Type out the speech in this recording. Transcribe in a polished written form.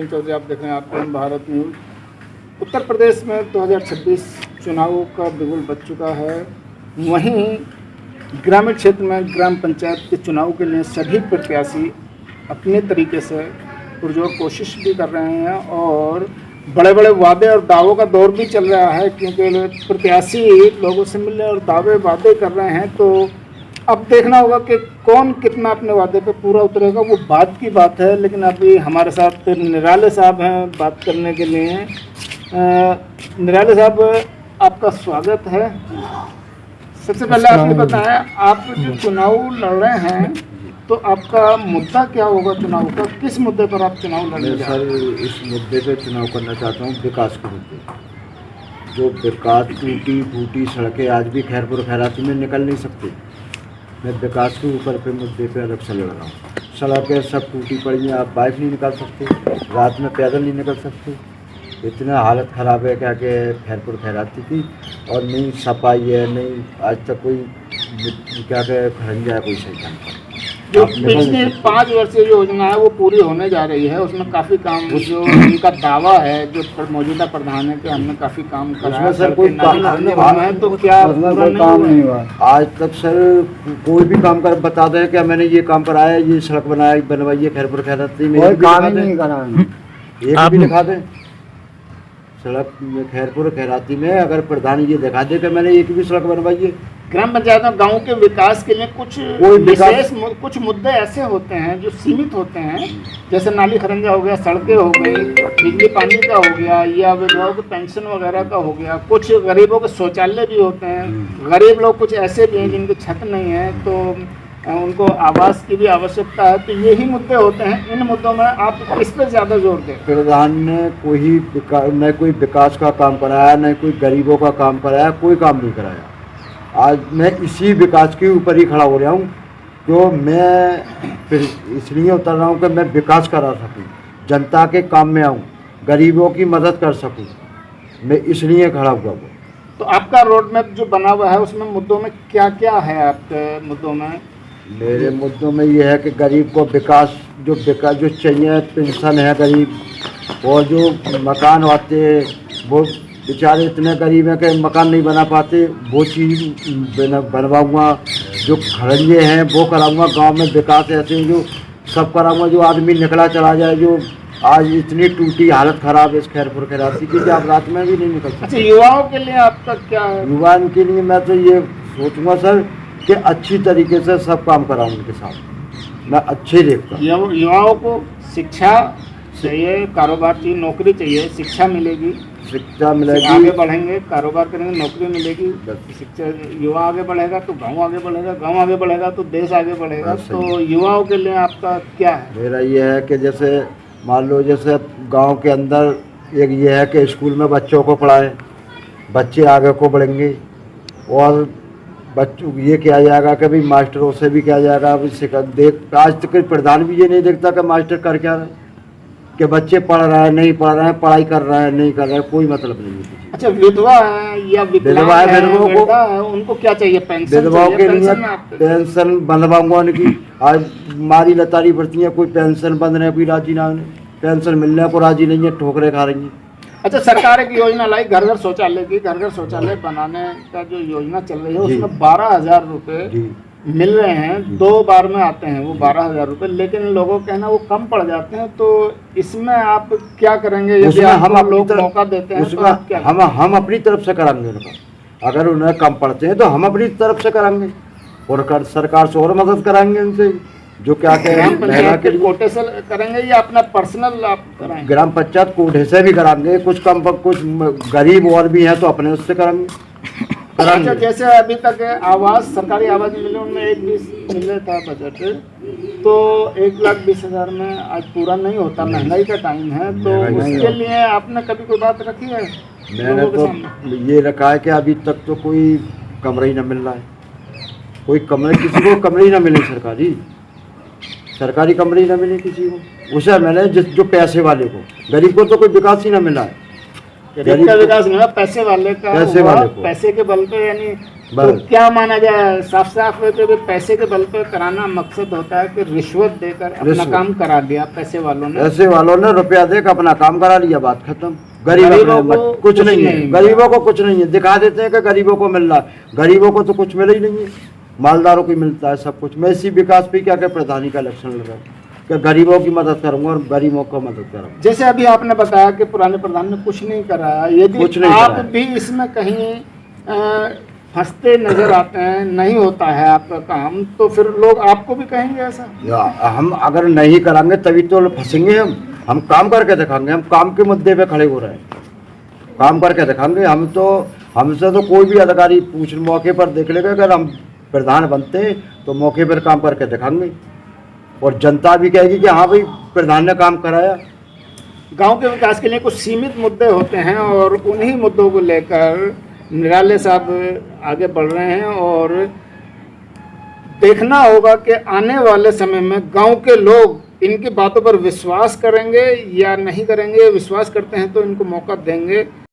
अनिल चौधरी, आप देख रहे हैं आपके भारत न्यूज़। उत्तर प्रदेश में 2026 चुनाव का बिगुल बज चुका है। वहीं ग्रामीण क्षेत्र में ग्राम पंचायत के चुनाव के लिए सभी प्रत्याशी अपने तरीके से पुरजोर कोशिश भी कर रहे हैं और बड़े बड़े वादे और दावों का दौर भी चल रहा है, क्योंकि प्रत्याशी लोगों से मिलने और दावे वादे कर रहे हैं। तो अब देखना होगा कि कौन कितना अपने वादे पे पूरा उतरेगा, वो बात की बात है। लेकिन अभी हमारे साथ निराले साहब हैं बात करने के लिए। निराले साहब, आपका स्वागत है। सबसे पहले आप ये बताएं, आप जो चुनाव लड़ रहे हैं तो आपका मुद्दा क्या होगा चुनाव का? किस मुद्दे पर आप चुनाव लड़ने जा रहे हैं? सर, इस मुद्दे पे चुनाव करना चाहता हूँ, विकास के मुद्दे। जो विकास टूटी फूटी सड़कें आज भी खैरपुर खैराती में निकल नहीं सकती। मैं विकास के ऊपर पे मुद्दे पे अलग से लड़ रहा हूँ। सड़कें सब टूटी पड़ी हैं, आप बाइक नहीं निकाल सकते, रात में पैदल नहीं निकल सकते। इतना हालत ख़राब है क्या कि खैरपुर खैराती की, और नहीं सफाई है, नहीं आज तक कोई क्या कहे खरंजा है कोई सही काम। जो पिछले 5 वर्षीय योजना है वो पूरी होने जा रही है, उसमें काफ़ी काम, जो उनका दावा है जो मौजूदा प्रधान है कि हमने काफ़ी काम करा है, सर कोई काम है तो क्या काम नहीं हुआ आज तक। सर कोई भी काम कर बता दें कि मैंने ये काम कराया, ये सड़क बनवाई है खैरपुर खैराती में, कोई काम नहीं करा, एक भी दिखा दें सड़क में खैरपुर खैराती में। अगर प्रधान ये दिखा दे कि मैंने एक भी सड़क बनवाई है। ग्राम पंचायत में गाँव के विकास के लिए कुछ मुद्दे ऐसे होते हैं जो सीमित होते हैं, जैसे नाली खरंजा हो गया, सड़कें हो गई, बिजली पानी का हो गया, या विधवाओं के पेंशन वगैरह का हो गया। कुछ गरीबों के शौचालय भी होते हैं। गरीब लोग कुछ ऐसे भी हैं जिनकी छत नहीं है, तो उनको आवास की भी आवश्यकता है। तो यही मुद्दे होते हैं। इन मुद्दों में आप किस पर ज़्यादा जोर दें? प्रधान ने न कोई विकास का काम कराया, न कोई गरीबों का काम कराया, कोई काम नहीं कराया। आज मैं इसी विकास के ऊपर ही खड़ा हो रहा हूँ, जो मैं फिर इसलिए उतर रहा हूँ कि मैं विकास करा सकूँ, जनता के काम में आऊँ, गरीबों की मदद कर सकूँ। मैं इसलिए खड़ा हुआ हूँ। तो आपका रोड मैप जो बना हुआ है उसमें मुद्दों में क्या क्या है? आपके मुद्दों में? मेरे मुद्दों में ये है कि गरीब को विकास जो चाहिए, पेंशन है गरीब, और जो मकान होते हैं वो बेचारे इतने गरीब हैं कि मकान नहीं बना पाते, वो चीज़ बनवाऊँगा। जो खरंजे हैं वो कराऊँगा। गांव में विकास ऐसे जो सब कराऊँगा, जो आदमी निकला चला जाए। जो आज इतनी टूटी हालत ख़राब है इस खैरपुर खैराती की, आप रात में भी नहीं निकल सकते। अच्छा, युवाओं के लिए आपका क्या है? युवाओं के लिए मैं तो ये सोचूंगा सर कि अच्छी तरीके से सब काम कराऊँ उनके साथ, मैं अच्छे देखता हूँ। युवाओं को शिक्षा चाहिए, कारोबार चाहिए, नौकरी चाहिए। शिक्षा मिलेगी, शिक्षा मिलेगी, आगे बढ़ेंगे, कारोबार करेंगे, नौकरी मिलेगी। शिक्षा, युवा आगे बढ़ेगा तो गांव आगे बढ़ेगा, गांव आगे बढ़ेगा तो देश आगे बढ़ेगा। तो युवाओं के लिए आपका क्या है? मेरा ये है कि जैसे मान लो जैसे गांव के अंदर एक ये है कि स्कूल में बच्चों को पढ़ाएं, बच्चे आगे को बढ़ेंगे। और बच्चों ये किया जाएगा कि भाई मास्टरों से भी किया जाएगा। अभी आज तक प्रधान भी ये नहीं देखता कि मास्टर कर क्या रहे, कि बच्चे पढ़ रहे हैं नहीं पढ़ रहे हैं, पढ़ाई कर रहे हैं नहीं कर रहे हैं, कोई मतलब नहीं है। अच्छा, विधवा है या विधवा है, उनको क्या चाहिए? पेंशन? विधवाओं के लिए पेंशन बनवाऊंगा उनकी। आज मारी लतारी पड़ती है, कोई पेंशन बंद नहीं, कोई राजी ना, पेंशन मिलने को राजी नहीं है, ठोकरे खा रही है। अच्छा, सरकार एक योजना लाई घर घर शौचालय की। घर घर शौचालय बनाने का जो योजना चल रही है उसमें 12,000 रुपये मिल रहे हैं। 2 बार में आते हैं वो 12,000 रुपये, लेकिन लोगों के कहना वो कम पड़ जाते हैं। तो इसमें आप क्या करेंगे? यदि हम लोग मौका देते हैं तो हम अपनी तरफ से कराएंगे उनका। अगर उन्हें कम पड़ते हैं तो हम अपनी तरफ से कराएंगे, और सरकार से और मदद कराएंगे उनसे। जो क्या ग्राम पंचायत के कोटे से करेंगे या अपना पर्सनल आप कराएंगे? ग्राम पंचायत कोटे से भी कराएंगे, कुछ कम कुछ गरीब और भी हैं तो अपने उससे कराएंगे। अच्छा, जैसे अभी तक आवास, सरकारी आवास मिले, उनमें 1,20 मिले था बजट, तो 1,20,000 में आज पूरा नहीं होता। महंगाई का टाइम है, तो उसके लिए आपने कभी कोई बात रखी है? मैंने तो ये रखा है कि अभी तक तो कोई कमरा ही ना मिल रहा है। कोई कमरे, किसी को कमरे ही ना मिले, सरकारी कमरे ही ना मिले किसी को। उसे मैंने जो पैसे वाले को, गरीब को तो कोई विकास ही ना मिला है। गरीब का विकास नहीं हुआ, पैसे वाले का पैसे के बल पे, यानी तो बस क्या माना जाए, साफ साफ है कि पैसे के बल पर कराना मकसद होता है कि रिश्वत देकर अपना रिश्वत। काम करा दिया पैसे वालों ने। ऐसे वालों ने रुपया दे के अपना काम करा लिया, बात खत्म। गरीबों गरीबों को को कुछ नहीं है, मिला। गरीबों को कुछ नहीं है। दिखा देते हैं कि गरीबों को मिल रहा है, गरीबों को तो कुछ मिला ही नहीं है। मालदारों को मिलता है सब कुछ। मैं इसी विकास पे क्या प्रधानी का इलेक्शन लड़ रहा हूँ कि गरीबों की मदद करूंगा और गरीबों को मदद करूंगा। जैसे अभी आपने बताया कि पुराने प्रधान ने कुछ नहीं करा, यदि कुछ नहीं आप करा है। भी इसमें कहीं फंसते नजर आते हैं, नहीं होता है आपका काम, तो फिर लोग आपको भी कहेंगे ऐसा? या हम अगर नहीं करांगे तभी तो फंसेंगे। हम काम करके दिखाएंगे। हम काम के मुद्दे पे खड़े हो रहे हैं, काम करके दिखाएंगे। हम तो हमसे तो कोई भी अधिकारी पूछ मौके पर देख लेगा। अगर हम प्रधान बनते तो मौके पर काम करके दिखाएंगे और जनता भी कहेगी कि हाँ भाई प्रधान ने काम कराया। गांव के विकास के लिए कुछ सीमित मुद्दे होते हैं और उन्हीं मुद्दों को लेकर निराले साहब आगे बढ़ रहे हैं। और देखना होगा कि आने वाले समय में गांव के लोग इनकी बातों पर विश्वास करेंगे या नहीं करेंगे। विश्वास करते हैं तो इनको मौका देंगे।